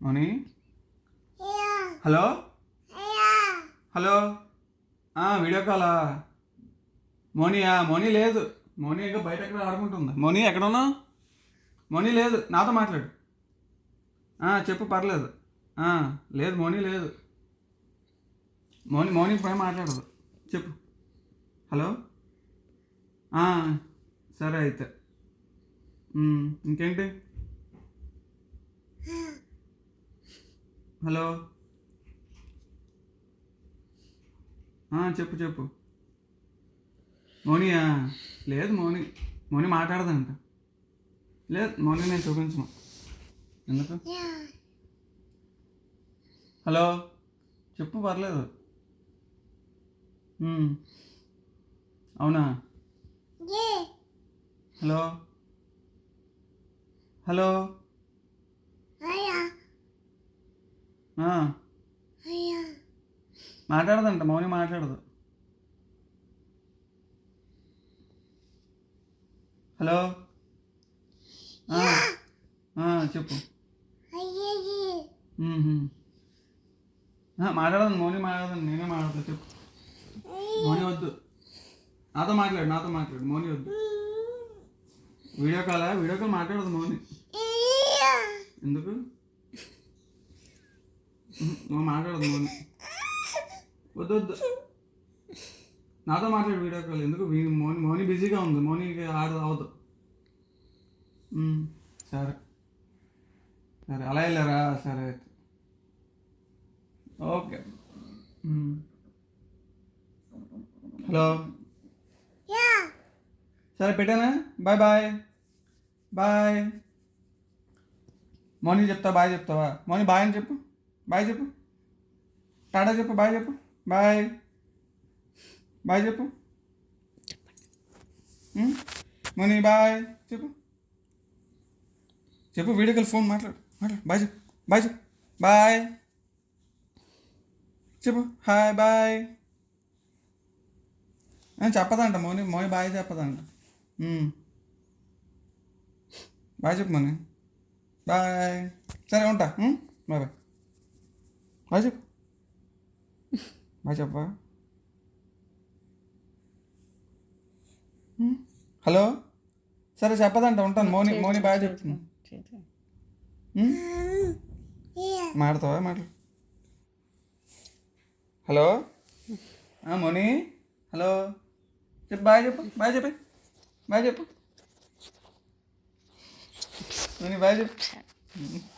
మోని hello hello video కాలా మోనియా మోని లేదు మోని ఇంకా బయట ఎక్కడ ఆడుకుంటుందా మోని ఎక్కడ ఉన్నావు మోని లేదు నాతో మాట్లాడు చెప్పు పర్లేదు లేదు మోని లేదు మోని పై మాట్లాడదు చెప్పు హలో సరే అయితే ఇంకేంటి హలో చెప్పు చెప్పు మోనియా లేదు మోని మోని మాట్లాడదంట లేదు మోని నేను చూపించను ఎందుకు హలో చెప్పు పర్లేదు అవునా హలో హలో మాట్లాడదంట మౌని మాట్లాడదు హలో చెప్పు మాట్లాడదు మౌని మాట్లాడదండి నేనే మాట్లాడతా చెప్పు మౌని వద్దు నాతో మాట్లాడు మౌని వద్దు వీడియో కాల్ మాట్లాడదు మౌని ఎందుకు నువ్వు మాట్లాడదు మౌని వద్దు నాతో మాట్లాడు వీడియో కాల్ ఎందుకు మౌని బిజీగా ఉంది మౌనికి అవద్దు సరే సరే అలా వెళ్ళారా సరే అయితే ఓకే హలో సరే పెట్టానా బాయ్ బాయ్ బాయ్ మౌని చెప్తావా మౌని బాయ్ అని చెప్పు బాయ్ చెప్పు టాటా చెప్పు బాయ్ బాయ్ చెప్పు మౌని బాయ్ చెప్పు వీడియో కాల్ ఫోన్ మాట్లాడు బాయ్ చెప్పు బాయ్ చెప్పు హాయ్ బాయ్ చెప్పదంట మౌని బాయ్ చెప్పదంట బాయ్ చెప్పు మౌని బాయ్ సరే ఉంటా బాయ్ బాయ్ చెప్పు బాయ్ చెప్పా హలో సరే చెప్పదంట ఉంటాను మౌని బాయ్ చెప్తున్నా మాట్లాడతావా హలో మౌని హలో చెప్పు బాయ్ చెప్పు మౌని బాయ్ చెప్పు